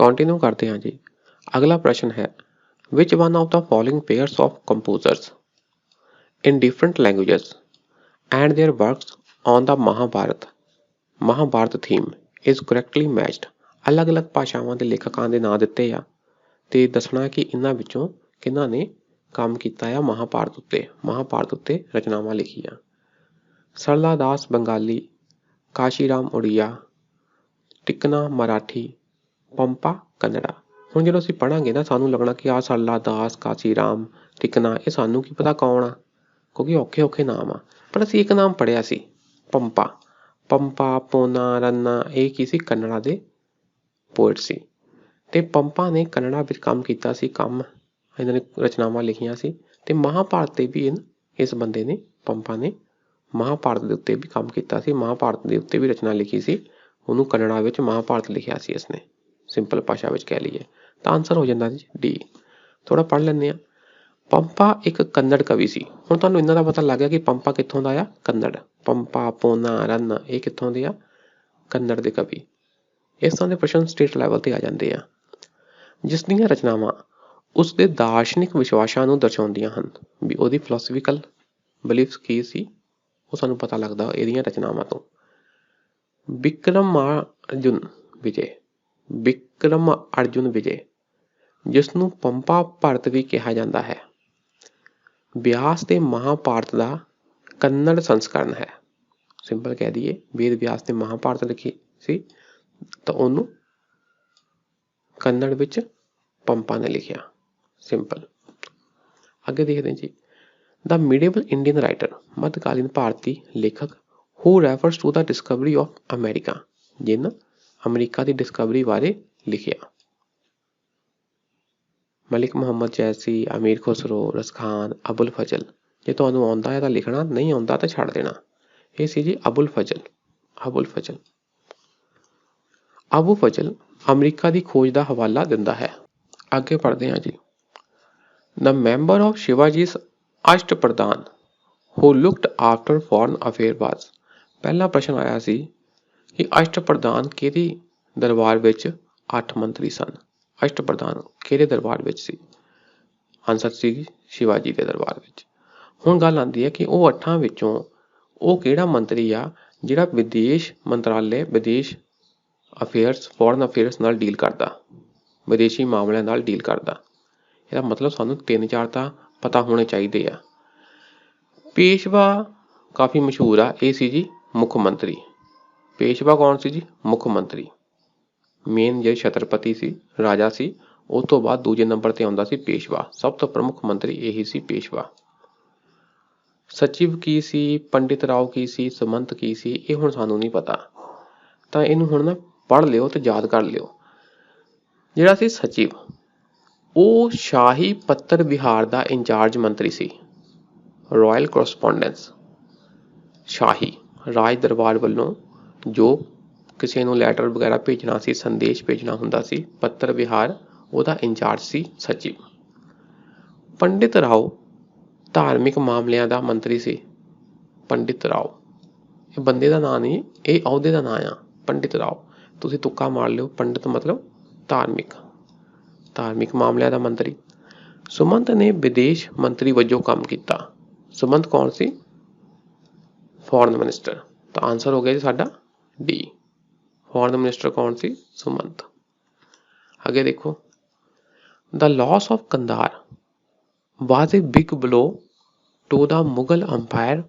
Continue करते हैं जी। अगला प्रश्न है, which one of the following pairs of composers in different languages and their works on the Mahabharata theme is correctly matched. ਅਲੱਗ-ਅਲੱਗ ਭਾਸ਼ਾਵਾਂ ਦੇ ਲੇਖਕਾਂ ਦੇ ਨਾਂ ਦਿੱਤੇ ਆ ਤੇ ਦੱਸਣਾ ਕਿ ਇਹਨਾਂ ਵਿੱਚੋਂ ਕਿਹਨਾਂ ਨੇ ਕੰਮ ਕੀਤਾ ਆ ਮਹਾਭਾਰਤ ਉੱਤੇ ਰਚਨਾਵਾਂ ਲਿਖੀਆਂ। ਸਰਲਾ ਦਾਸ ਬੰਗਾਲੀ, ਕਾਸ਼ੀਰਾਮ ਉੜੀਆ, ਟਿਕਨਾ ਮਰਾਠੀ, ਪੰਪਾ ਕੰਨੜਾ। ਹੁਣ ਜਦੋਂ ਅਸੀਂ ਪੜ੍ਹਾਂਗੇ ਨਾ ਸਾਨੂੰ ਲੱਗਣਾ ਕਿ ਆਹ ਸਰਲਾ ਦਾਸ, ਕਾਸ਼ੀਰਾਮ, ਟਿਕਨਾ ਇਹ ਸਾਨੂੰ ਕੀ ਪਤਾ ਕੌਣ ਆ, ਕਿਉਂਕਿ ਔਖੇ ਨਾਮ ਆ। ਪਰ ਅਸੀਂ ਇੱਕ ਨਾਮ ਪੜ੍ਹਿਆ ਸੀ, ਪੰਪਾ, ਪੋਨਾ, ਰੰਨਾ, ਇਹ ਕੀ ਸੀ, ਕੰਨੜਾ ਦੇ ਪੋਇਟ ਸੀ ਤੇ ਪੰਪਾ ਨੇ ਕੰਨੜਾ ਵਿੱਚ ਕੰਮ ਕੀਤਾ ਸੀ। ਇਹਨਾਂ ਨੇ ਰਚਨਾਵਾਂ ਲਿਖੀਆਂ ਸੀ ਤੇ ਮਹਾਭਾਰਤ ਤੇ ਵੀ ਇਸ ਬੰਦੇ ਨੇ, ਪੰਪਾ ਨੇ ਮਹਾਭਾਰਤ ਦੇ ਉੱਤੇ ਵੀ ਕੰਮ ਕੀਤਾ ਸੀ, ਮਹਾਭਾਰਤ ਦੇ ਉੱਤੇ ਵੀ ਰਚਨਾ ਲਿਖੀ ਸੀ। ਉਹਨੂੰ ਕੰਨੜਾ ਵਿੱਚ ਮਹਾਭਾਰਤ ਲਿਖਿਆ ਸੀ ਇਸਨੇ, ਸਿੰਪਲ ਭਾਸ਼ਾ ਵਿੱਚ ਕਹਿ ਲਈਏ ਤਾਂ ਆਨਸਰ ਹੋ ਜਾਂਦਾ ਜੀ ਡੀ। ਥੋੜਾ ਪੜ੍ਹ ਲੈਂਦੇ ਹਾਂ। ਪੰਪਾ ਇੱਕ ਕੰਨੜ ਕਵੀ ਸੀ। ਹੁਣ ਤੁਹਾਨੂੰ ਇਹਨਾਂ ਦਾ ਪਤਾ ਲੱਗ ਗਿਆ ਕਿ ਪੰਪਾ ਕਿੱਥੋਂ ਦਾ ਆ, ਕੰਨੜ। ਪੰਪਾ, ਪੋਨਾ, ਰੰਨ ਇਹ ਕਿੱਥੋਂ ਦੇ ਆ, ਕੰਨੜ ਦੇ ਕਵੀ। ਇਸ ਤਰ੍ਹਾਂ ਦੇ ਪ੍ਰਸ਼ਨ ਸਟੇਟ ਲੈਵਲ ਤੇ ਆ ਜਾਂਦੇ ਆ। ਜਿਸ ਦੀਆਂ ਰਚਨਾਵਾਂ ਉਸਦੇ ਦਾਰਸ਼ਨਿਕ ਵਿਸ਼ਵਾਸਾਂ ਨੂੰ ਦਰਸਾਉਂਦੀਆਂ ਹਨ, ਵੀ ਉਹਦੀ ਫਿਲੋਸਫੀਕਲ ਬਿਲੀਫਸ ਕੀ ਸੀ, ਉਹ ਸਾਨੂੰ ਪਤਾ ਲੱਗਦਾ ਇਹਦੀਆਂ ਰਚਨਾਵਾਂ ਤੋਂ। ਵਿਕਰਮ ਅਰਜੁਨ ਵਿਜੇ, ਜਿਸ ਨੂੰ ਪੰਪਾ ਭਰਤ ਵੀ ਕਿਹਾ ਜਾਂਦਾ ਹੈ, ਵਿਆਸ ਦੇ ਮਹਾਭਾਰਤ ਦਾ ਕੰਨੜ ਸੰਸਕਰਣ ਹੈ। ਸਿੰਪਲ ਕਹਿ ਦਈਏ ਵੇਦ ਵਿਆਸ ਨੇ ਮਹਾਭਾਰਤ ਲਿਖੀ ਸੀ ਤਾਂ ਉਹਨੂੰ ਕੰਨੜ ਵਿੱਚ ਪੰਪਾ ਨੇ ਲਿਖਿਆ, ਸਿੰਪਲ। ਅੱਗੇ ਦੇਖਦੇ ਜੀ। ਦ ਮਿਡੇਵਲ ਇੰਡੀਅਨ ਰਾਈਟਰ, ਮੱਧਕਾਲੀਨ ਭਾਰਤੀ ਲੇਖਕ, who refers to the discovery of America, ਜਿਨ ਅਮਰੀਕਾ ਦੀ ਡਿਸਕਵਰੀ ਬਾਰੇ ਲਿਖਿਆ। ਮਲਿਕ ਮੁਹੰਮਦ ਜੈਸੀ, ਅਮੀਰ ਖੁਸਰੋ, ਰਸਖਾਨ, ਅਬੁਲ ਫਜ਼ਲ। ਜੇ ਤੁਹਾਨੂੰ ਆਉਂਦਾ ਹੈ ਤਾਂ ਲਿਖਣਾ, ਨਹੀਂ ਆਉਂਦਾ ਤਾਂ ਛੱਡ ਦੇਣਾ। ਇਹ ਸੀ ਜੀ ਅਬੁਲ ਫਜ਼ਲ। ਅਬੂ ਫਜ਼ਲ ਅਮਰੀਕਾ ਦੀ ਖੋਜ ਦਾ ਹਵਾਲਾ ਦਿੰਦਾ ਹੈ। ਅੱਗੇ ਪੜ੍ਹਦੇ ਹਾਂ ਜੀ। ਦ ਮੈਂਬਰ ਆਫ ਸ਼ਿਵਾਜੀਸ ਅਸ਼ਟ ਪ੍ਰਧਾਨ ਹੂ ਲੁਕਡ ਆਫਟਰ ਫੋਰਨ ਅਫੇਅਰ ਵਾਜ਼। ਪਹਿਲਾ ਪ੍ਰਸ਼ਨ ਆਇਆ ਸੀ ਕਿ ਅਸ਼ਟ ਪ੍ਰਧਾਨ ਕਿਹਦੀ ਦਰਬਾਰ ਵਿੱਚ 8 ਮੰਤਰੀ ਸਨ। ਅਸ਼ਟ ਪ੍ਰਧਾਨ ਕਿਹਦੇ ਦਰਬਾਰ ਵਿੱਚ ਸੀ? ਆਨਸਰ ਸੀ ਸ਼ਿਵਾਜੀ ਦੇ ਦਰਬਾਰ ਵਿੱਚ। ਹੁਣ ਗੱਲ ਆਉਂਦੀ ਹੈ ਕਿ ਉਹ 8 ਵਿੱਚੋਂ ਉਹ ਕਿਹੜਾ ਮੰਤਰੀ ਆ ਜਿਹੜਾ ਵਿਦੇਸ਼ ਮੰਤਰਾਲੇ, ਵਿਦੇਸ਼ ਅਫੇਅਰਸ, ਫੋਰਨ ਅਫੇਅਰਸ ਨਾਲ ਡੀਲ ਕਰਦਾ, ਵਿਦੇਸ਼ੀ ਮਾਮਲਿਆਂ ਨਾਲ ਡੀਲ ਕਰਦਾ। ਇਹਦਾ ਮਤਲਬ ਸਾਨੂੰ 3-4 ਤਾਂ ਪਤਾ ਹੋਣੇ ਚਾਹੀਦੇ ਆ। ਪੇਸ਼ਵਾ ਕਾਫੀ ਮਸ਼ਹੂਰ ਆ, ਇਹ ਸੀ ਜੀ ਮੁੱਖ ਮੰਤਰੀ। ਪੇਸ਼ਵਾ ਕੌਣ ਸੀ ਜੀ? ਮੁੱਖ ਮੰਤਰੀ। ਮੇਨ ਜਿਹੜੇ ਛਤਰਪਤੀ ਸੀ, ਰਾਜਾ ਸੀ, ਉਸ ਤੋਂ ਬਾਅਦ ਦੂਜੇ ਨੰਬਰ ਤੇ ਆਉਂਦਾ ਸੀ ਪੇਸ਼ਵਾ। ਸਭ ਤੋਂ ਪ੍ਰਮੁੱਖ ਮੰਤਰੀ ਇਹੀ ਸੀ, ਪੇਸ਼ਵਾ। ਸਚਿਵ ਕੀ ਸੀ, ਪੰਡਿਤ ਰਾਓ ਕੀ ਸੀ, ਸੁਮੰਤ ਕੀ ਸੀ, ਇਹ ਹੁਣ ਸਾਨੂੰ ਨਹੀਂ ਪਤਾ, ਤਾਂ ਇਹਨੂੰ ਹੁਣ ਨਾ ਪੜ੍ਹ ਲਿਓ ਤੇ ਯਾਦ ਕਰ ਲਿਓ। ਜਿਹੜਾ ਸੀ ਸਚਿਵ, ਉਹ ਸ਼ਾਹੀ ਪੱਤਰ ਵਿਹਾਰ ਦਾ ਇੰਚਾਰਜ ਮੰਤਰੀ ਸੀ। ਰਾਇਲ ਕਰਸਪੋਂਡੈਂਸ, ਸ਼ਾਹੀ ਰਾਜ ਦਰਬਾਰ ਵੱਲੋਂ ਜੋ ਕਿਸੇ ਨੂੰ ਲੈਟਰ ਵਗੈਰਾ ਭੇਜਣਾ ਸੀ, ਸੰਦੇਸ਼ ਭੇਜਣਾ ਹੁੰਦਾ ਸੀ, ਪੱਤਰ ਵਿਹਾਰ, ਉਹਦਾ ਇੰਚਾਰਜ ਸੀ ਸਚਿਵ। ਪੰਡਿਤ ਰਾਓ ਧਾਰਮਿਕ ਮਾਮਲਿਆਂ ਦਾ ਮੰਤਰੀ ਸੀ। ਪੰਡਿਤ ਰਾਓ, ਇਹ ਬੰਦੇ ਦਾ ਨਾਂ ਨਹੀਂ, ਇਹ ਅਹੁਦੇ ਦਾ ਨਾਂ ਆ, ਪੰਡਿਤ ਰਾਓ। ਤੁਸੀਂ ਤੁੱਕਾ ਮਾਰ ਲਿਓ, ਪੰਡਿਤ ਮਤਲਬ ਧਾਰਮਿਕ ਮਾਮਲਿਆਂ ਦਾ ਮੰਤਰੀ। ਸੁਮੰਤ ਨੇ ਵਿਦੇਸ਼ ਮੰਤਰੀ ਵਜੋਂ ਕੰਮ ਕੀਤਾ। ਸੁਮੰਤ ਕੌਣ ਸੀ? Foreign minister. ਤਾਂ ਆਨਸਰ ਹੋ ਗਿਆ ਜੀ ਸਾਡਾ ਡੀ। ਫੋਰਨ ਮਿਨਿਸਟਰ ਕੌਣ ਸੀ? ਸੁਮੰਤ। ਅੱਗੇ ਦੇਖੋ। The loss of Kandahar was a big blow to the Mughal Empire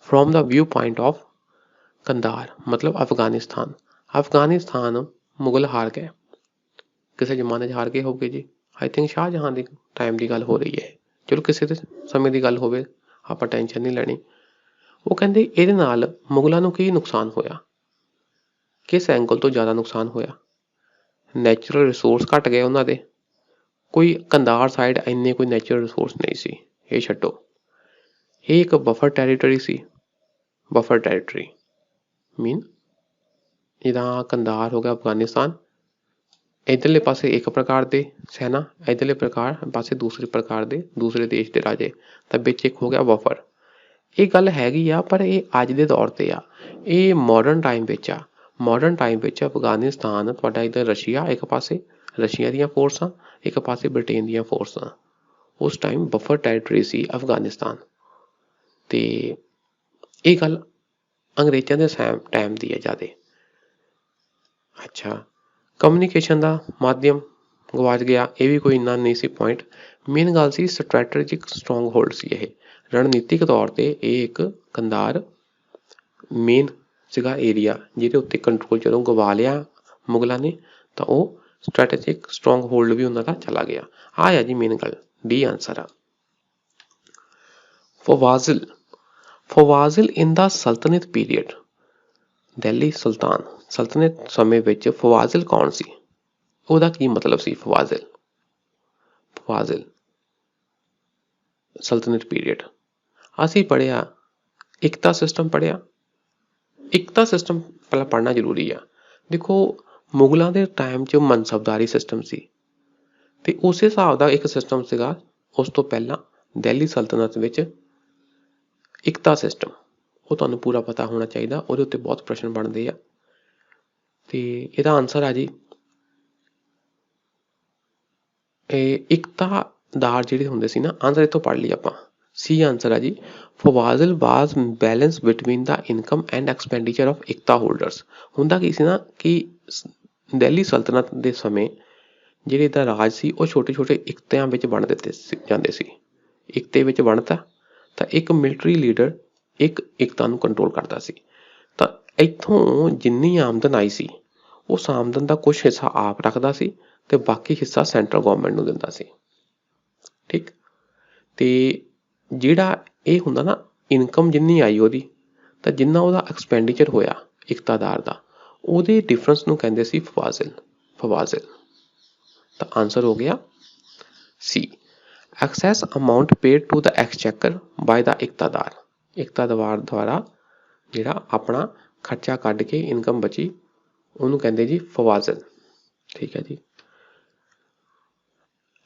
from the viewpoint of Kandahar ਮਤਲਬ ਅਫਗਾਨਿਸਤਾਨ ਮੁਗਲ ਹਾਰ ਗਏ। ਕਿਸੇ ਜ਼ਮਾਨੇ 'ਚ ਹਾਰ ਗਏ ਹੋਗੇ ਜੀ। I think Shahjahan the time ਦੀ ਗੱਲ ਹੋ ਰਹੀ ਹੈ। ਚਲੋ ਕਿਸੇ ਦੇ ਸਮੇਂ ਦੀ ਗੱਲ ਹੋਵੇ, ਆਪਾਂ ਟੈਨਸ਼ਨ ਨਹੀਂ ਲੈਣੀ। ਉਹ ਕਹਿੰਦੇ ਇਹਦੇ ਨਾਲ ਮੁਗਲਾਂ ਨੂੰ ਕੀ ਨੁਕਸਾਨ ਹੋਇਆ, ਕਿਸ ਐਂਗਲ ਤੋਂ ਜ਼ਿਆਦਾ ਨੁਕਸਾਨ ਹੋਇਆ? ਨੈਚੁਰਲ ਰਿਸੋਰਸ ਘੱਟ ਗਏ ਉਹਨਾਂ ਦੇ। ਕੋਈ ਕੰਧਾਰ ਸਾਈਡ ਇੰਨੇ ਕੋਈ ਨੈਚੁਰਲ ਰਿਸੋਰਸ ਨਹੀਂ ਸੀ, ਇਹ ਛੱਡੋ। ਇਹ ਇੱਕ ਬਫਰ ਟੈਰੀਟਰੀ ਸੀ। ਬਫਰ ਟੈਰੀਟਰੀ ਮੀਨ ਜਿੱਦਾਂ ਕੰਧਾਰ ਹੋ ਗਿਆ ਅਫਗਾਨਿਸਤਾਨ, ਇੱਧਰਲੇ ਪਾਸੇ ਇੱਕ ਪ੍ਰਕਾਰ ਦੇ ਸੈਨਾ, ਇੱਧਰਲੇ ਪਾਸੇ ਦੂਸਰੇ ਪ੍ਰਕਾਰ ਦੇ ਦੂਸਰੇ ਦੇਸ਼ ਦੇ ਰਾਜੇ, ਤਾਂ ਵਿੱਚ ਇੱਕ ਹੋ ਗਿਆ ਬਫਰ। ਇਹ ਗੱਲ ਹੈਗੀ ਆ, ਪਰ ਇਹ ਅੱਜ ਦੇ ਦੌਰ 'ਤੇ ਆ, ਇਹ ਮਾਡਰਨ ਟਾਈਮ ਵਿੱਚ ਆ। ਮਾਡਰਨ ਟਾਈਮ ਵਿੱਚ ਅਫਗਾਨਿਸਤਾਨ ਤੁਹਾਡਾ ਇੱਧਰ ਰਸ਼ੀਆ ਇੱਕ ਪਾਸੇ, ਰਸ਼ੀਆ ਦੀਆਂ ਫੋਰਸਾਂ, ਇੱਕ ਪਾਸੇ ਬ੍ਰਿਟੇਨ ਦੀਆਂ ਫੋਰਸਾਂ। ਉਸ ਟਾਈਮ ਬਫਰ ਟੈਰੀਟਰੀ ਸੀ ਅਫਗਾਨਿਸਤਾਨ। ਤੇ ਇਹ ਗੱਲ ਅੰਗਰੇਜ਼ਾਂ ਦੇ ਟਾਈਮ ਦੀ ਹੈ ਜ਼ਿਆਦਾ। ਅੱਛਾ, ਕਮਿਊਨੀਕੇਸ਼ਨ ਦਾ ਮਾਧਿਅਮ ਗਵਾਚ ਗਿਆ, ਇਹ ਵੀ ਕੋਈ ਇੰਨਾ ਨਹੀਂ ਸੀ ਪੁਆਇੰਟ। ਮੇਨ ਗੱਲ ਸੀ ਸਟ੍ਰੈਟੇਜਿਕ ਸਟਰੋਂਗ ਹੋਲਡ ਸੀ। ਇਹ ਰਣਨੀਤਿਕ ਤੌਰ 'ਤੇ ਇਹ ਇੱਕ ਕੰਧਾਰ ਮੇਨ ਸੀਗਾ ਏਰੀਆ, ਜਿਹਦੇ ਉੱਤੇ ਕੰਟਰੋਲ ਜਦੋਂ ਗਵਾ ਲਿਆ ਮੁਗਲਾਂ ਨੇ ਤਾਂ ਉਹ ਸਟ੍ਰੈਟੇਜਿਕ ਸਟਰੋਂਗ ਹੋਲਡ ਵੀ ਉਹਨਾਂ ਦਾ ਚਲਾ ਗਿਆ। ਆਹ ਆ ਜੀ ਮੇਨ ਗੱਲ, ਡੀ ਆਂਸਰ ਆ। ਫਵਾਜ਼ਿਲ, ਫਵਾਜ਼ਿਲ ਇਨ ਦਾ ਸਲਤਨਤ ਪੀਰੀਅਡ, ਦਿੱਲੀ ਸੁਲਤਾਨ ਸਲਤਨਤ ਸਮੇਂ ਵਿੱਚ ਫਵਾਜ਼ਿਲ ਕੌਣ ਸੀ? ਉਹਦਾ ਕੀ ਮਤਲਬ ਸੀ ਫਵਾਜ਼ਿਲ? ਫਵਾਜ਼ਿਲ ਸਲਤਨਤ ਪੀਰੀਅਡ ਅਸੀਂ ਪੜ੍ਹਿਆ ਇਕਤਾ ਸਿਸਟਮ ਪੜ੍ਹਿਆ। ਇਕਤਾ ਸਿਸਟਮ ਪਹਿਲਾਂ ਪੜ੍ਹਨਾ ਜ਼ਰੂਰੀ ਆ। ਦੇਖੋ ਮੁਗਲਾਂ ਦੇ ਟਾਈਮ 'ਚ ਮਨਸਬਦਾਰੀ ਸਿਸਟਮ ਸੀ ਅਤੇ ਉਸੇ ਹਿਸਾਬ ਦਾ ਇੱਕ ਸਿਸਟਮ ਸੀਗਾ ਉਸ ਤੋਂ ਪਹਿਲਾਂ ਦਿੱਲੀ ਸਲਤਨਤ ਵਿੱਚ ਇਕਤਾ ਸਿਸਟਮ। ਉਹ ਤੁਹਾਨੂੰ ਪੂਰਾ ਪਤਾ ਹੋਣਾ ਚਾਹੀਦਾ, ਉਹਦੇ ਉੱਤੇ ਬਹੁਤ ਪ੍ਰਸ਼ਨ ਬਣਦੇ ਆ। ਅਤੇ ਇਹਦਾ ਆਨਸਰ ਆ ਜੀ ਇਹ ਇਕਤਾਦਾਰ ਜਿਹੜੇ ਹੁੰਦੇ ਸੀ ਨਾ, ਆਨਸਰ ਇੱਥੋਂ ਪੜ੍ਹ ਲਈ ਆਪਾਂ, ਸੀ ਆਨਸਰ ਆ ਜੀ। Fawazil was balance between the income and expenditure of iqta holders. ਹੁੰਦਾ ਕੀ ਸੀ ਨਾ ਕਿ ਦਿੱਲੀ ਸਲਤਨਤ ਦੇ ਸਮੇਂ ਜਿਹੜੇ ਇਹਦਾ ਰਾਜ ਸੀ ਉਹ ਛੋਟੇ ਛੋਟੇ ਇਕਤਿਆਂ ਵਿੱਚ ਵੰਡ ਦਿੱਤੇ ਜਾਂਦੇ ਸੀ। ਇਕਤੇ ਵਿੱਚ ਵੰਡਤਾ ਤਾਂ ਇੱਕ ਮਿਲਟਰੀ ਲੀਡਰ ਇੱਕ ਇਕਤਾ ਨੂੰ ਕੰਟਰੋਲ ਕਰਦਾ ਸੀ। ਤਾਂ ਇੱਥੋਂ ਜਿੰਨੀ ਆਮਦਨ ਆਈ ਸੀ ਉਸ ਆਮਦਨ ਦਾ ਕੁਛ ਹਿੱਸਾ ਆਪ ਰੱਖਦਾ ਸੀ ਅਤੇ ਬਾਕੀ ਹਿੱਸਾ ਸੈਂਟਰਲ ਗੌਰਮੈਂਟ ਨੂੰ ਦਿੰਦਾ ਸੀ। ਠੀਕ, ਅਤੇ ਜਿਹੜਾ ਇਹ ਹੁੰਦਾ ਨਾ ਇਨਕਮ ਜਿੰਨੀ ਆਈ ਉਹਦੀ ਤਾਂ ਜਿੰਨਾ ਉਹਦਾ ਐਕਸਪੈਂਡੀਚਰ ਹੋਇਆ ਇਕਤਾਦਾਰ ਦਾ, ਉਹਦੇ ਡਿਫਰੈਂਸ ਨੂੰ ਕਹਿੰਦੇ ਸੀ ਫਵਾਜ਼ਿਲ। ਫਵਾਜ਼ਿਲ ਤਾਂ ਆਨਸਰ ਹੋ ਗਿਆ ਸੀ। Excess amount paid to the exchequer by the iqtadar. Iqtadar ਦੁਆਰਾ ਜਿਹੜਾ ਆਪਣਾ ਖਰਚਾ ਕੱਢ ਕੇ ਇਨਕਮ ਬਚੀ ਉਹਨੂੰ ਕਹਿੰਦੇ ਜੀ ਫਵਾਜ਼ਿਲ। ਠੀਕ ਹੈ ਜੀ,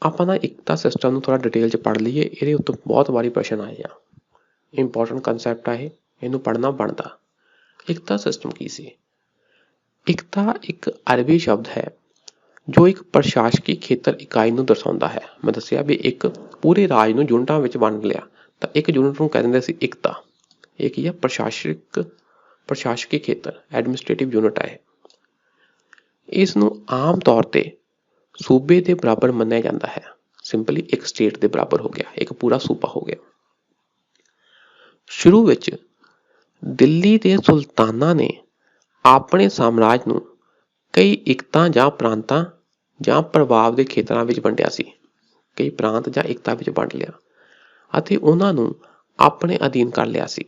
ਆਪਾਂ ਨਾ ਇਕਤਾ ਸਿਸਟਮ ਨੂੰ ਥੋੜ੍ਹਾ ਡਿਟੇਲ 'ਚ ਪੜ੍ਹ ਲਈਏ, ਇਹਦੇ ਉੱਤੇ ਬਹੁਤ ਵਾਰੀ ਪ੍ਰਸ਼ਨ ਆਏ ਆ। ਇੰਪੋਰਟੈਂਟ ਕੰਸੈਪਟ ਆ ਇਹ, ਇਹਨੂੰ ਪੜ੍ਹਨਾ ਬਣਦਾ। ਇਕਤਾ ਸਿਸਟਮ ਕੀ ਸੀ? ਇਕਤਾ ਇੱਕ ਅਰਬੀ ਸ਼ਬਦ ਹੈ ਜੋ ਇੱਕ ਪ੍ਰਸ਼ਾਸਕੀ ਖੇਤਰ ਇਕਾਈ ਨੂੰ ਦਰਸਾਉਂਦਾ ਹੈ। ਮੈਂ ਦੱਸਿਆ ਵੀ ਇੱਕ ਪੂਰੇ ਰਾਜ ਨੂੰ ਯੂਨਿਟਾਂ ਵਿੱਚ ਵੰਡ ਲਿਆ ਤਾਂ ਇੱਕ ਯੂਨਿਟ ਨੂੰ ਕਹਿ ਦਿੰਦੇ ਸੀ ਇਕਤਾ। ਇਹ ਕੀ ਹੈ? ਪ੍ਰਸ਼ਾਸਕੀ ਖੇਤਰ, ਐਡਮਿਨਿਸਟ੍ਰੇਟਿਵ ਯੂਨਿਟ ਹੈ। ਇਸ ਨੂੰ ਆਮ ਤੌਰ 'ਤੇ ਸੂਬੇ ਦੇ ਬਰਾਬਰ ਮੰਨਿਆ ਜਾਂਦਾ ਹੈ। ਸਿੰਪਲੀ ਇੱਕ ਸਟੇਟ ਦੇ ਬਰਾਬਰ ਹੋ ਗਿਆ, ਇੱਕ ਪੂਰਾ ਸੂਬਾ ਹੋ ਗਿਆ। ਸ਼ੁਰੂ ਵਿੱਚ ਦਿੱਲੀ ਦੇ ਸੁਲਤਾਨਾਂ ਨੇ ਆਪਣੇ ਸਾਮਰਾਜ ਨੂੰ ਕਈ ਇਕਤਾਂ ਜਾਂ ਪ੍ਰਾਂਤਾਂ ਜਾਂ ਪ੍ਰਭਾਵ ਦੇ ਖੇਤਰਾਂ ਵਿੱਚ ਵੰਡਿਆ ਸੀ। ਕਈ ਪ੍ਰਾਂਤ ਜਾਂ ਇਕਤਾ ਵਿੱਚ ਵੰਡ ਲਿਆ ਅਤੇ ਉਹਨਾਂ ਨੂੰ ਆਪਣੇ ਅਧੀਨ ਕਰ ਲਿਆ ਸੀ।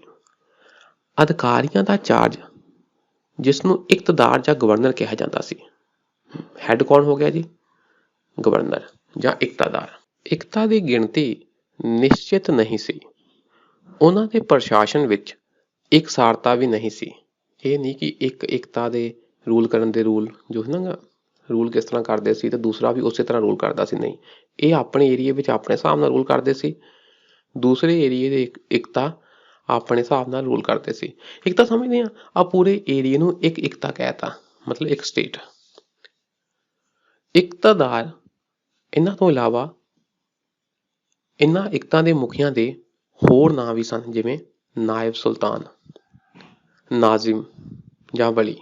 ਅਧਿਕਾਰੀਆਂ ਦਾ ਚਾਰਜ, ਜਿਸ ਨੂੰ ਇਕਤਦਾਰ ਜਾਂ ਗਵਰਨਰ ਕਿਹਾ ਜਾਂਦਾ ਸੀ। ਹੈੱਡ ਕੌਣ ਹੋ ਗਿਆ ਜੀ? ਗਵਰਨਰ ਜਾਂ ਇਕਤਾਦਾਰ। ਇਕਤਾ ਦੀ ਗਿਣਤੀ ਨਿਸ਼ਚਿਤ ਨਹੀਂ ਸੀ। ਉਹਨਾਂ ਦੇ ਪ੍ਰਸ਼ਾਸਨ ਵਿੱਚ ਇਕਸਾਰਤਾ ਵੀ ਨਹੀਂ ਸੀ। ਇਹ ਨਹੀਂ ਕਿ ਇੱਕ ਇਕਤਾ ਦੇ ਰੂਲ ਕਰਨ ਦੇ ਰੂਲ ਜੋ ਨਾ ਰੂਲ ਕਿਸ ਤਰ੍ਹਾਂ ਕਰਦੇ ਸੀ ਅਤੇ ਦੂਸਰਾ ਵੀ ਉਸੇ ਤਰ੍ਹਾਂ ਰੂਲ ਕਰਦਾ ਸੀ, ਨਹੀਂ। ਇਹ ਆਪਣੇ ਏਰੀਏ ਵਿੱਚ ਆਪਣੇ ਹਿਸਾਬ ਨਾਲ ਰੂਲ ਕਰਦੇ ਸੀ, ਦੂਸਰੇ ਏਰੀਏ ਦੇ ਇਕਤਾ ਆਪਣੇ ਹਿਸਾਬ ਨਾਲ ਰੂਲ ਕਰਦੇ ਸੀ। ਇਕਤਾ ਸਮਝਦੇ ਹਾਂ, ਆ ਪੂਰੇ ਏਰੀਏ ਨੂੰ ਇੱਕ ਇਕਤਾ ਕਹਿ ਤਾ, ਮਤਲਬ ਇੱਕ ਸਟੇਟ। ਇਕਤਾਦਾਰ ਇਹਨਾਂ ਤੋਂ ਇਲਾਵਾ ਇਹਨਾਂ ਇਕਤਾ ਦੇ ਮੁਖੀਆਂ ਦੇ ਹੋਰ ਨਾਂ ਵੀ ਸਨ, ਜਿਵੇਂ ਨਾਇਬ ਸੁਲਤਾਨ, ਨਾਜ਼ਿਮ ਜਾਂ ਵਲੀ।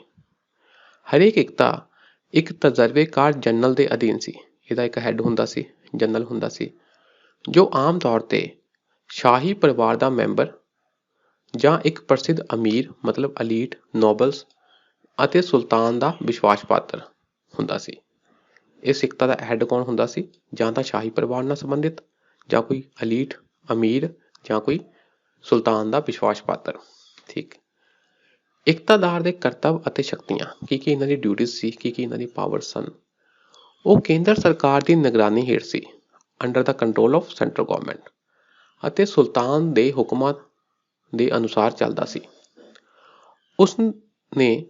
ਹਰੇਕ ਇਕਤਾ ਇੱਕ ਤਜਰਬੇਕਾਰ ਜਨਰਲ ਦੇ ਅਧੀਨ ਸੀ। ਇਹਦਾ ਇੱਕ ਹੈੱਡ ਹੁੰਦਾ ਸੀ, ਜਨਰਲ ਹੁੰਦਾ ਸੀ, ਜੋ ਆਮ ਤੌਰ 'ਤੇ ਸ਼ਾਹੀ ਪਰਿਵਾਰ ਦਾ ਮੈਂਬਰ ਜਾਂ ਇੱਕ ਪ੍ਰਸਿੱਧ ਅਮੀਰ ਮਤਲਬ ਅਲੀਟ, ਨੋਬਲਸ ਅਤੇ ਸੁਲਤਾਨ ਦਾ ਵਿਸ਼ਵਾਸ ਪਾਤਰ ਹੁੰਦਾ ਸੀ। ਇਸ ਇਕਤਾ ਦਾ ਹੈੱਡ ਕੌਣ ਹੁੰਦਾ ਸੀ? ਜਾਂ ਤਾਂ ਸ਼ਾਹੀ ਪਰਿਵਾਰ ਨਾਲ ਸੰਬੰਧਿਤ, ਜਾਂ ਕੋਈ ਅਲੀਟ, ਅਮੀਰ, ਜਾਂ ਕੋਈ ਸੁਲਤਾਨ ਦਾ ਵਿਸ਼ਵਾਸ ਪਾਤਰ। ਠੀਕ, ਇਕਤਾਦਾਰ ਦੇ ਕਰਤੱਵ ਅਤੇ ਸ਼ਕਤੀਆਂ, ਕੀ ਇਹਨਾਂ ਦੀ ਡਿਊਟੀਜ਼ ਸੀ, ਕੀ ਇਹਨਾਂ ਦੀ ਪਾਵਰਸ ਸਨ। ਉਹ ਕੇਂਦਰ ਸਰਕਾਰ ਦੀ ਨਿਗਰਾਨੀ ਹੇਠ ਸੀ, under the control of central government, ਅਤੇ ਸੁਲਤਾਨ ਦੇ ਹੁਕਮਾਂ ਦੇ ਅਨੁਸਾਰ ਚੱਲਦਾ ਸੀ। ਉਸ ਨੇ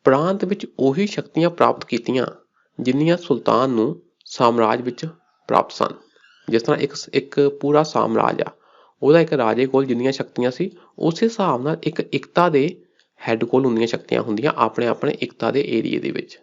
ਪ੍ਰਾਂਤ ਵਿੱਚ ਉਹੀ ਸ਼ਕਤੀਆਂ ਪ੍ਰਾਪਤ ਕੀਤੀਆਂ ਜਿੰਨੀਆਂ ਸੁਲਤਾਨ ਨੂੰ ਸਾਮਰਾਜ ਵਿੱਚ ਪ੍ਰਾਪਤ ਸਨ। ਜਿਸ ਤਰ੍ਹਾਂ ਇੱਕ ਪੂਰਾ ਸਾਮਰਾਜ ਆ, ਉਹਦਾ ਇੱਕ ਰਾਜੇ ਕੋਲ ਜਿੰਨੀਆਂ ਸ਼ਕਤੀਆਂ ਸੀ, ਉਸੇ ਹਿਸਾਬ ਨਾਲ ਇੱਕ ਇਕਤਾ ਦੇ ਹੈੱਡ ਕੋਲ ਉਨੀਆਂ ਸ਼ਕਤੀਆਂ ਹੁੰਦੀਆਂ ਆਪਣੇ ਆਪਣੇ ਇਕਤਾ ਦੇ ਏਰੀਏ ਦੇ ਵਿੱਚ।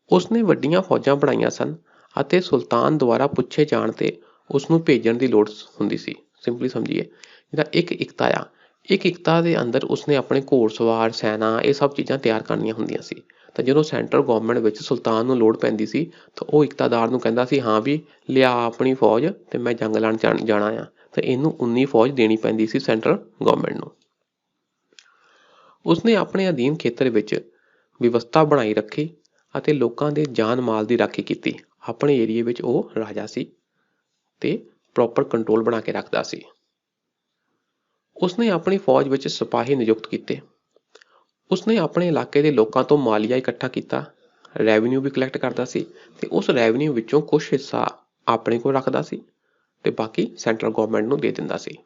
ਉਸਨੇ ਵੱਡੀਆਂ ਫੌਜਾਂ ਬਣਾਈਆਂ ਸਨ ਅਤੇ ਸੁਲਤਾਨ ਦੁਆਰਾ ਪੁੱਛੇ ਜਾਣ ਤੇ ਉਸਨੂੰ ਭੇਜਣ ਦੀ ਲੋੜ ਹੁੰਦੀ ਸੀ। ਸਿੰਪਲੀ ਸਮਝੀਏ, ਜਿਹੜਾ ਇੱਕ ਇਕਤਾ ਆ, ਇੱਕ ਇਕਤਾ ਦੇ ਅੰਦਰ ਉਸਨੇ ਆਪਣੇ ਘੋੜਸਵਾਰ, ਸੈਨਾ, ਇਹ ਸਭ ਚੀਜ਼ਾਂ ਤਿਆਰ ਕਰਨੀਆਂ ਹੁੰਦੀਆਂ ਸੀ। ਤਾਂ ਜਦੋਂ ਸੈਂਟਰਲ ਗੌਰਮੈਂਟ ਵਿੱਚ ਸੁਲਤਾਨ ਨੂੰ ਲੋੜ ਪੈਂਦੀ ਸੀ ਤਾਂ ਉਹ ਇਕਤਾਦਾਰ ਨੂੰ ਕਹਿੰਦਾ ਸੀ, ਹਾਂ ਵੀ ਲਿਆ ਆਪਣੀ ਫੌਜ ਤੇ ਮੈਂ ਜੰਗ ਲੜਨ ਜਾਣਾ ਆ, ਤਾਂ ਇਹਨੂੰ ਉਨੀ ਫੌਜ ਦੇਣੀ ਪੈਂਦੀ ਸੀ ਸੈਂਟਰਲ ਗੌਰਮੈਂਟ ਨੂੰ। ਉਸਨੇ ਆਪਣੇ ਅਧੀਨ ਖੇਤਰ ਵਿੱਚ ਵਿਵਸਥਾ ਬਣਾਈ ਰੱਖੀ ਅਤੇ ਲੋਕਾਂ ਦੇ ਜਾਨ ਮਾਲ ਦੀ ਰਾਖੀ ਕੀਤੀ। ਆਪਣੇ ਏਰੀਏ ਵਿੱਚ ਉਹ ਰਾਜਾ ਸੀ ਤੇ ਪ੍ਰੋਪਰ ਕੰਟਰੋਲ ਬਣਾ ਕੇ ਰੱਖਦਾ ਸੀ। ਉਸਨੇ ਆਪਣੀ ਫੌਜ ਵਿੱਚ ਸਿਪਾਹੀ ਨਿਯੁਕਤ ਕੀਤੇ। ਉਸਨੇ ਆਪਣੇ ਇਲਾਕੇ ਦੇ ਲੋਕਾਂ ਤੋਂ ਮਾਲੀਆ ਇਕੱਠਾ ਕੀਤਾ, ਰੈਵਨਿਊ ਵੀ ਕਲੈਕਟ ਕਰਦਾ ਸੀ ਤੇ ਉਸ ਰੈਵਨਿਊ ਵਿੱਚੋਂ ਕੁਛ ਹਿੱਸਾ ਆਪਣੇ ਕੋਲ ਰੱਖਦਾ ਸੀ ਤੇ ਬਾਕੀ ਸੈਂਟਰਲ ਗੌਰਮੈਂਟ ਨੂੰ ਦੇ ਦਿੰਦਾ ਸੀ।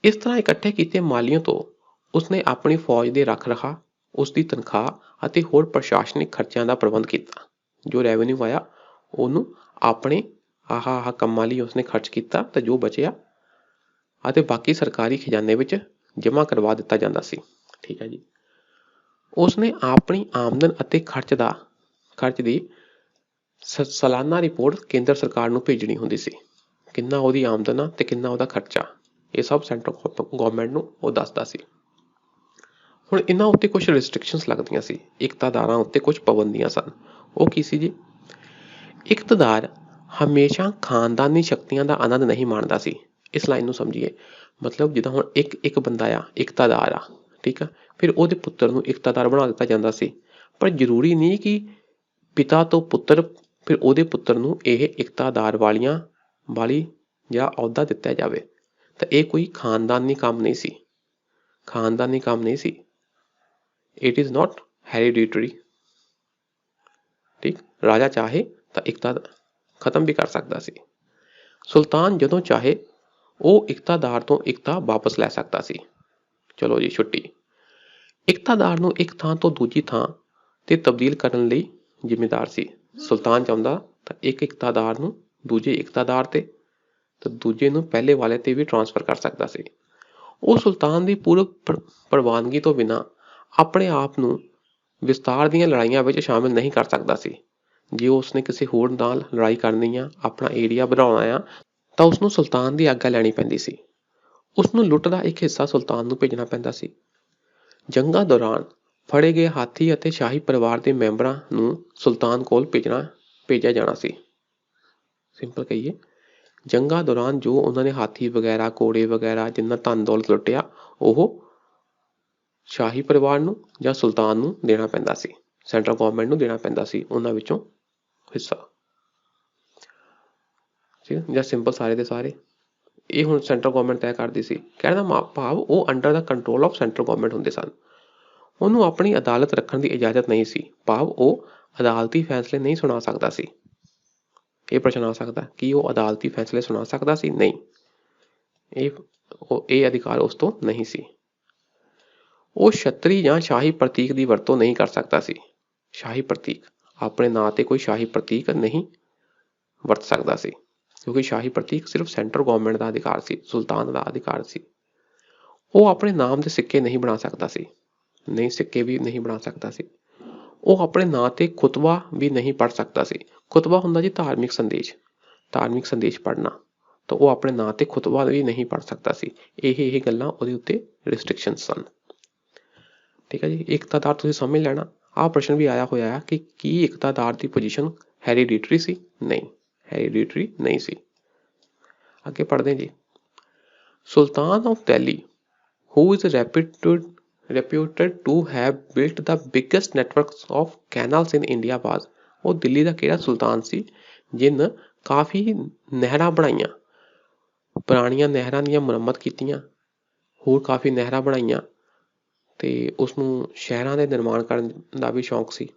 ਇਸ ਤਰ੍ਹਾਂ ਇਕੱਠੇ ਕੀਤੇ ਮਾਲੀਆਂ ਤੋਂ ਉਸਨੇ ਆਪਣੀ ਫੌਜ ਦੇ ਰੱਖ ਰਖਾਅ, ਉਸਦੀ ਤਨਖਾਹ ਅਤੇ ਹੋਰ ਪ੍ਰਸ਼ਾਸਨਿਕ ਖਰਚਿਆਂ ਦਾ ਪ੍ਰਬੰਧ ਕੀਤਾ। ਜੋ ਰੈਵਨਿਊ ਆਇਆ ਉਹਨੂੰ ਆਪਣੇ ਆਹ ਕੰਮਾਂ ਲਈ ਉਸਨੇ ਖਰਚ ਕੀਤਾ ਤੇ ਜੋ ਬਚਿਆ ਅਤੇ ਬਾਕੀ ਸਰਕਾਰੀ ਖਜ਼ਾਨੇ ਵਿੱਚ ਜਮ੍ਹਾਂ ਕਰਵਾ ਦਿੱਤਾ ਜਾਂਦਾ ਸੀ। ਠੀਕ ਹੈ ਜੀ। ਉਸਨੇ ਆਪਣੀ ਆਮਦਨ ਅਤੇ ਖਰਚ ਦੀ ਸਾਲਾਨਾ ਰਿਪੋਰਟ ਕੇਂਦਰ ਸਰਕਾਰ ਨੂੰ ਭੇਜਣੀ ਹੁੰਦੀ ਸੀ। ਕਿੰਨਾ ਉਹਦੀ ਆਮਦਨ ਆ ਤੇ ਕਿੰਨਾ ਉਹਦਾ ਖਰਚਾ, ਇਹ ਸਭ ਸੈਂਟਰਲ ਗੌਰਮੈਂਟ ਨੂੰ ਉਹ ਦੱਸਦਾ ਸੀ। ਹੁਣ ਇਹਨਾਂ ਉੱਤੇ ਕੁਝ ਰਿਸਟ੍ਰਿਕਸ਼ਨਸ ਲੱਗਦੀਆਂ ਸੀ, ਇਕਤਾਦਾਰਾਂ ਉੱਤੇ ਕੁਝ ਪਾਬੰਦੀਆਂ ਸਨ। ਉਹ ਕੀ ਸੀ ਜੀ? ਇਕਤਦਾਰ ਹਮੇਸ਼ਾ ਖਾਨਦਾਨੀ ਸ਼ਕਤੀਆਂ ਦਾ ਆਨੰਦ ਨਹੀਂ ਮਾਣਦਾ ਸੀ। ਇਸ ਲਾਈਨ ਨੂੰ ਸਮਝੀਏ, ਮਤਲਬ ਜਿੱਦਾਂ ਹੁਣ ਇੱਕ ਬੰਦਾ ਆ, ਇਕਤਾਦਾਰ ਆ, ਠੀਕ ਆ, ਫਿਰ ਉਹਦੇ ਪੁੱਤਰ ਨੂੰ ਇਕਤਾਦਾਰ ਬਣਾ ਦਿੱਤਾ ਜਾਂਦਾ ਸੀ। ਪਰ ਜ਼ਰੂਰੀ ਨਹੀਂ ਕਿ ਪਿਤਾ ਤੋਂ ਪੁੱਤਰ, ਫਿਰ ਉਹਦੇ ਪੁੱਤਰ ਨੂੰ ਇਹ ਇਕਤਾਦਾਰ ਵਾਲੀ ਜਾਂ ਅਹੁਦਾ ਦਿੱਤਾ ਜਾਵੇ। ਤਾਂ ਇਹ ਕੋਈ ਖਾਨਦਾਨੀ ਕੰਮ ਨਹੀਂ ਸੀ, ਖਾਨਦਾਨੀ ਕੰਮ ਨਹੀਂ ਸੀ। It is not hereditary. ਠੀਕ, ਰਾਜਾ ਚਾਹੇ ਤਾਂ ਇਕਤਾ ਖਤਮ ਵੀ ਕਰ ਸਕਦਾ ਸੀ। ਸੁਲਤਾਨ ਜਦੋਂ ਚਾਹੇ ਉਹ ਇਕਤਾਦਾਰ ਤੋਂ ਇਕਤਾ ਵਾਪਸ ਲੈ ਸਕਦਾ ਸੀ। ਚਲੋ ਜੀ, ਛੁੱਟੀ। ਇਕਤਾਦਾਰ ਨੂੰ ਇੱਕ ਥਾਂ ਤੋਂ ਦੂਜੀ ਥਾਂ ਤੇ ਤਬਦੀਲ ਕਰਨ ਲਈ ਜ਼ਿੰਮੇਦਾਰ ਸੀ। ਸੁਲਤਾਨ ਚਾਹੁੰਦਾ ਤਾਂ ਇੱਕ ਇਕਤਾਦਾਰ ਨੂੰ ਦੂਜੇ ਇਕਤਾਦਾਰ ਤੇ ਦੂਜੇ ਨੂੰ ਪਹਿਲੇ ਵਾਲੇ ਤੇ ਵੀ ਟ੍ਰਾਂਸਫਰ ਕਰ ਸਕਦਾ ਸੀ। ਉਹ ਸੁਲਤਾਨ ਦੀ ਪੂਰਵ ਪ੍ਰਵਾਨਗੀ ਤੋਂ ਬਿਨਾਂ ਆਪਣੇ ਆਪ ਨੂੰ ਵਿਸਤਾਰ ਦੀਆਂ ਲੜਾਈਆਂ ਵਿੱਚ ਸ਼ਾਮਿਲ ਨਹੀਂ ਕਰ ਸਕਦਾ ਸੀ। ਜੇ ਉਸਨੇ ਕਿਸੇ ਹੋਰ ਨਾਲ ਲੜਾਈ ਕਰਨੀ ਆ, ਆਪਣਾ ਏਰੀਆ ਬਣਾਉਣਾ ਆ, ਤਾਂ ਉਸਨੂੰ ਸੁਲਤਾਨ ਦੀ ਆਗਿਆ ਲੈਣੀ ਪੈਂਦੀ ਸੀ। ਉਸਨੂੰ ਲੁੱਟ ਦਾ ਇੱਕ ਹਿੱਸਾ ਸੁਲਤਾਨ ਨੂੰ ਭੇਜਣਾ ਪੈਂਦਾ ਸੀ। ਜੰਗਾਂ ਦੌਰਾਨ ਫੜੇ ਗਏ ਹਾਥੀ ਅਤੇ ਸ਼ਾਹੀ ਪਰਿਵਾਰ ਦੇ ਮੈਂਬਰਾਂ ਨੂੰ ਸੁਲਤਾਨ ਕੋਲ ਭੇਜਿਆ ਜਾਣਾ ਸੀ। ਸਿੰਪਲ ਕਹੀਏ, ਜੰਗਾਂ ਦੌਰਾਨ ਜੋ ਉਹਨਾਂ ਨੇ ਹਾਥੀ ਵਗੈਰਾ, ਘੋੜੇ ਵਗੈਰਾ, ਜਿੰਨਾ ਧਨ ਦੌਲਤ ਲੁੱਟਿਆ, ਉਹ ਸ਼ਾਹੀ ਪਰਿਵਾਰ ਨੂੰ ਜਾਂ ਸੁਲਤਾਨ ਨੂੰ ਦੇਣਾ ਪੈਂਦਾ ਸੀ, ਸੈਂਟਰਲ ਗੌਰਮੈਂਟ ਨੂੰ ਦੇਣਾ ਪੈਂਦਾ ਸੀ ਉਹਨਾਂ ਵਿੱਚੋਂ ਹਿੱਸਾ। ਜਾਂ ਸਿੰਪਲ ਸਾਰੇ ਦੇ ਸਾਰੇ ਇਹ ਹੁਣ ਸੈਂਟਰਲ ਗੌਰਮੈਂਟ ਤੈਅ ਕਰਦੀ ਸੀ। ਕਹਿਣ ਦਾ ਭਾਵ ਉਹ under the control of central government ਹੁੰਦੇ ਸਨ। ਉਹਨੂੰ ਆਪਣੀ ਅਦਾਲਤ ਰੱਖਣ ਦੀ ਇਜਾਜ਼ਤ ਨਹੀਂ ਸੀ, ਭਾਵ ਉਹ ਅਦਾਲਤੀ ਫੈਸਲੇ ਨਹੀਂ ਸੁਣਾ ਸਕਦਾ ਸੀ। ਇਹ ਪ੍ਰਸ਼ਨ ਆ ਸਕਦਾ ਕਿ ਉਹ ਅਦਾਲਤੀ ਫੈਸਲੇ ਸੁਣਾ ਸਕਦਾ ਸੀ? ਨਹੀਂ, ਇਹ ਅਧਿਕਾਰ ਉਸ ਤੋਂ ਨਹੀਂ ਸੀ। ਉਹ ਛਤਰੀ ਜਾਂ ਸ਼ਾਹੀ ਪ੍ਰਤੀਕ ਦੀ ਵਰਤੋਂ ਨਹੀਂ ਕਰ ਸਕਦਾ ਸੀ। ਸ਼ਾਹੀ ਪ੍ਰਤੀਕ, ਆਪਣੇ ਨਾਂ ਤੇ ਕੋਈ ਸ਼ਾਹੀ ਪ੍ਰਤੀਕ ਨਹੀਂ ਵਰਤ ਸਕਦਾ ਸੀ, ਕਿਉਂਕਿ ਸ਼ਾਹੀ ਪ੍ਰਤੀਕ ਸਿਰਫ ਸੈਂਟਰਲ ਗੌਰਮੈਂਟ ਦਾ ਅਧਿਕਾਰ ਸੀ, ਸੁਲਤਾਨ ਦਾ ਅਧਿਕਾਰ ਸੀ। ਉਹ ਆਪਣੇ ਨਾਮ ਦੇ ਸਿੱਕੇ ਨਹੀਂ ਬਣਾ ਸਕਦਾ ਸੀ, ਸਿੱਕੇ ਵੀ ਨਹੀਂ ਬਣਾ ਸਕਦਾ ਸੀ। ਉਹ ਆਪਣੇ ਨਾਂ ਤੇ ਖੁਤਬਾ ਵੀ ਨਹੀਂ ਪੜ੍ਹ ਸਕਦਾ ਸੀ। ਖੁਤਬਾ ਹੁੰਦਾ ਜੀ ਧਾਰਮਿਕ ਸੰਦੇਸ਼ ਪੜ੍ਹਨਾ, ਤਾਂ ਉਹ ਆਪਣੇ ਨਾਂ ਤੇ ਖੁਤਬਾ ਵੀ ਨਹੀਂ ਪੜ੍ਹ ਸਕਦਾ ਸੀ। ਇਹ ਗੱਲਾਂ ਉਹਦੇ ਉੱਤੇ ਰਿਸਟ੍ਰਿਕਸ਼ਨ ਸਨ। ਠੀਕ ਹੈ ਜੀ। ਇਕਤਾਦਾਰ ਤੁਸੀਂ ਸਮਝ ਲੈਣਾ। ਆਹ ਪ੍ਰਸ਼ਨ ਵੀ ਆਇਆ ਹੋਇਆ ਹੈ ਕਿ ਕੀ ਇਕਤਾਦਾਰ ਦੀ ਪੋਜੀਸ਼ਨ ਹੈਰੀਡਿਟਰੀ ਸੀ? ਨਹੀਂ, ਹੈਰੀਡਿਟਰੀ ਨਹੀਂ ਸੀ। ਅੱਗੇ ਪੜ੍ਹਦੇ ਜੀ। Sultan of Delhi, who is reputed to have built the biggest networks of canals in India was, ਉਹ ਦਿੱਲੀ ਦਾ ਕਿਹੜਾ ਸੁਲਤਾਨ ਸੀ ਜਿਨ ਕਾਫੀ ਨਹਿਰਾਂ ਬਣਾਈਆਂ, ਪੁਰਾਣੀਆਂ ਨਹਿਰਾਂ ਦੀਆਂ ਮੁਰੰਮਤ ਕੀਤੀਆਂ, ਹੋਰ ਕਾਫੀ ਨਹਿਰਾਂ ਬਣਾਈਆਂ ਤੇ ਉਸਨੂੰ ਸ਼ਹਿਰਾਂ ਦੇ ਨਿਰਮਾਣ ਕਰਨ ਦਾ ਵੀ ਸ਼ੌਂਕ ਸੀ।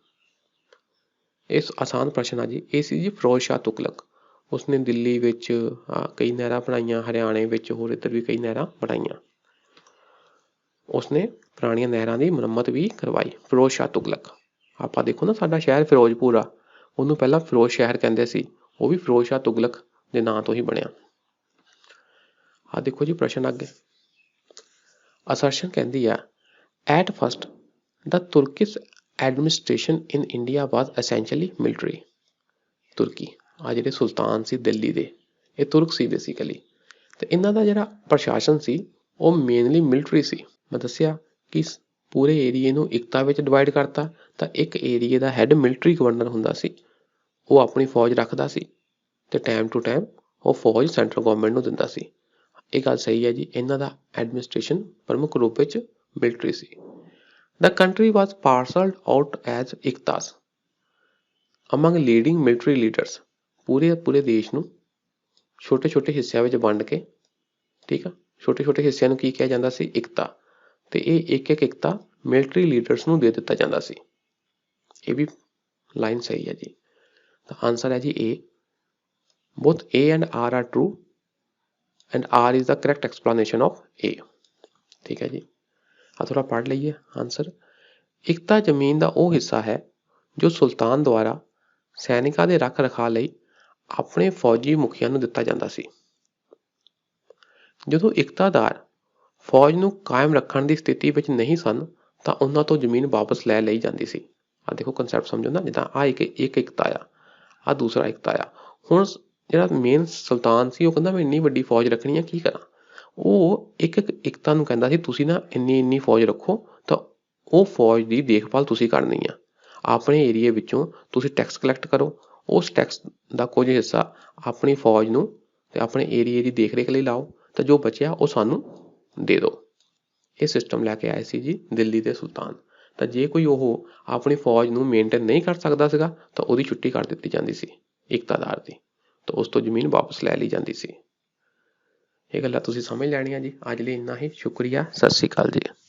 ਇਹ ਆਸਾਨ ਪ੍ਰਸ਼ਨ ਆ ਜੀ। ਇਹ ਸੀ ਜੀ ਫਿਰੋਜ਼ ਸ਼ਾਹ ਤੁਗਲਕ। ਉਸਨੇ ਦਿੱਲੀ ਵਿੱਚ ਕਈ ਨਹਿਰਾਂ ਬਣਾਈਆਂ, ਹਰਿਆਣੇ ਵਿੱਚ ਹੋਰ ਇੱਧਰ ਵੀ ਕਈ ਨਹਿਰਾਂ ਬਣਾਈਆਂ। ਉਸਨੇ ਪੁਰਾਣੀਆਂ ਨਹਿਰਾਂ ਦੀ ਮੁਰੰਮਤ ਵੀ ਕਰਵਾਈ, ਫਿਰੋਜ਼ ਸ਼ਾਹ ਤੁਗਲਕ। ਆਪਾਂ ਦੇਖੋ ਨਾ, ਸਾਡਾ ਸ਼ਹਿਰ ਫਿਰੋਜ਼ਪੁਰ ਆ, ਉਹਨੂੰ ਪਹਿਲਾਂ ਫਿਰੋਜ਼ ਸ਼ਹਿਰ ਕਹਿੰਦੇ ਸੀ, ਉਹ ਵੀ ਫਿਰੋਜ਼ ਸ਼ਾਹ ਤੁਗਲਕ ਦੇ ਨਾਂ ਤੋਂ ਹੀ ਬਣਿਆ। ਦੇਖੋ ਜੀ ਪ੍ਰਸ਼ਨ ਅੱਗੇ। ਅਸਰਸ਼ਨ ਕਹਿੰਦੀ ਆ, at first the Turkish administration in India was essentially military. ਤੁਰਕੀ, ਆ ਜਿਹੜੇ ਸੁਲਤਾਨ ਸੀ ਦਿੱਲੀ ਦੇ, ਇਹ ਤੁਰਕ ਸੀ ਬੇਸਿਕਲੀ, ਤੇ ਇਹਨਾਂ ਦਾ ਜਿਹੜਾ ਪ੍ਰਸ਼ਾਸਨ ਸੀ ਉਹ ਮੇਨਲੀ ਮਿਲਟਰੀ ਸੀ। ਮੈਂ ਦੱਸਿਆ ਕਿ ਪੂਰੇ ਏਰੀਏ ਨੂੰ ਇਕਤਾ ਵਿੱਚ ਡਿਵਾਈਡ ਕਰਤਾ, ਤਾਂ ਇੱਕ ਏਰੀਏ ਦਾ ਹੈੱਡ ਮਿਲਟਰੀ ਗਵਰਨਰ ਹੁੰਦਾ ਸੀ, ਉਹ ਆਪਣੀ ਫੌਜ ਰੱਖਦਾ ਸੀ ਤੇ ਟਾਈਮ ਟੂ ਟਾਈਮ ਉਹ ਫੌਜ ਸੈਂਟਰਲ ਗਵਰਨਮੈਂਟ ਨੂੰ ਦਿੰਦਾ ਸੀ। ਇਹ ਗੱਲ ਸਹੀ ਹੈ ਜੀ, ਇਹਨਾਂ ਦਾ ਐਡਮਿਨਿਸਟ੍ਰੇਸ਼ਨ ਪ੍ਰਮੁੱਖ ਰੂਪ ਵਿੱਚ military C. The country was parceled out as iktas among leading military leaders। ਪੂਰੇ ਦੇਸ਼ ਨੂੰ ਛੋਟੇ ਛੋਟੇ ਹਿੱਸਿਆਂ ਵਿੱਚ ਵੰਡ ਕੇ, ਠੀਕ ਆ, ਛੋਟੇ ਛੋਟੇ ਹਿੱਸਿਆਂ ਨੂੰ ਕੀ ਕਿਹਾ ਜਾਂਦਾ ਸੀ? ਇਕਤਾ। ਤੇ ਇਹ ਇੱਕ ਇੱਕ ਇਕਤਾ ਮਿਲਟਰੀ ਲੀਡਰਸ ਨੂੰ ਦੇ ਦਿੱਤਾ ਜਾਂਦਾ ਸੀ। ਇਹ ਵੀ ਲਾਈਨ ਸਹੀ ਹੈ ਜੀ। ਤਾਂ ਆਨਸਰ ਹੈ ਜੀ A। both A and R are true and R is the correct explanation of A। ਠੀਕ ਹੈ ਜੀ, ਆ ਥੋੜਾ ਪੜ੍ਹ ਲਈਏ ਆਨਸਰ। ਇਕਤਾ ਜ਼ਮੀਨ ਦਾ ਉਹ ਹਿੱਸਾ ਹੈ ਜੋ ਸੁਲਤਾਨ ਦੁਆਰਾ ਸੈਨਿਕਾਂ ਦੇ ਰੱਖ ਰਖਾਅ ਲਈ ਆਪਣੇ ਫੌਜੀ ਮੁਖੀਆਂ ਨੂੰ ਦਿੱਤਾ ਜਾਂਦਾ ਸੀ। ਜਦੋਂ ਇਕਤਾਦਾਰ ਫੌਜ ਨੂੰ ਕਾਇਮ ਰੱਖਣ ਦੀ ਸਥਿਤੀ ਵਿੱਚ ਨਹੀਂ ਸਨ ਤਾਂ ਉਹਨਾਂ ਤੋਂ ਜ਼ਮੀਨ ਵਾਪਸ ਲੈ ਲਈ ਜਾਂਦੀ ਸੀ। ਆ ਦੇਖੋ ਕੰਸੈਪਟ ਸਮਝੋ ਨਾ, ਜਿੱਦਾਂ ਆ ਇੱਕ ਇਕਤਾ ਆ, ਆ ਦੂਸਰਾ ਇਕਤਾ ਆ। ਹੁਣ ਜਿਹੜਾ ਮੇਨ ਸੁਲਤਾਨ ਸੀ ਉਹ ਕਹਿੰਦਾ ਮੈਂ ਇੰਨੀ ਵੱਡੀ ਫੌਜ ਰੱਖਣੀ ਆ, ਕੀ ਕਰਾਂ? ਉਹ ਇੱਕ ਇਕਤਾ ਨੂੰ ਕਹਿੰਦਾ ਸੀ ਤੁਸੀਂ ਨਾ ਇੰਨੀ ਫੌਜ ਰੱਖੋ, ਤਾਂ ਉਹ ਫੌਜ ਦੀ ਦੇਖਭਾਲ ਤੁਸੀਂ ਕਰਨੀ ਆ। ਆਪਣੇ ਏਰੀਏ ਵਿੱਚੋਂ ਤੁਸੀਂ ਟੈਕਸ ਕਲੈਕਟ ਕਰੋ, ਉਸ ਟੈਕਸ ਦਾ ਕੁਝ ਹਿੱਸਾ ਆਪਣੀ ਫੌਜ ਨੂੰ ਤੇ ਆਪਣੇ ਏਰੀਏ ਦੀ ਦੇਖ ਰੇਖ ਲਈ ਲਾਓ, ਤਾਂ ਜੋ ਬਚਿਆ ਉਹ ਸਾਨੂੰ ਦੇ ਦਿਓ। ਇਹ ਸਿਸਟਮ ਲੈ ਕੇ ਆਏ ਸੀ ਜੀ ਦਿੱਲੀ ਦੇ ਸੁਲਤਾਨ। ਤਾਂ ਜੇ ਕੋਈ ਉਹ ਆਪਣੀ ਫੌਜ ਨੂੰ ਮੇਨਟੇਨ ਨਹੀਂ ਕਰ ਸਕਦਾ ਸੀਗਾ ਤਾਂ ਉਹਦੀ ਛੁੱਟੀ ਕਰ ਦਿੱਤੀ ਜਾਂਦੀ ਸੀ ਇਕਤਾਦਾਰ ਦੀ, ਤਾਂ ਉਸ ਤੋਂ ਜ਼ਮੀਨ ਵਾਪਸ ਲੈ ਲਈ ਜਾਂਦੀ ਸੀ। ਇਹ ਗੱਲਾਂ ਤੁਸੀਂ ਸਮਝ ਲੈਣੀਆਂ ਜੀ। ਅੱਜ ਲਈ ਇੰਨਾ ਹੀ, ਸ਼ੁਕਰੀਆ, ਸਤਿ ਸ਼੍ਰੀ ਅਕਾਲ ਜੀ।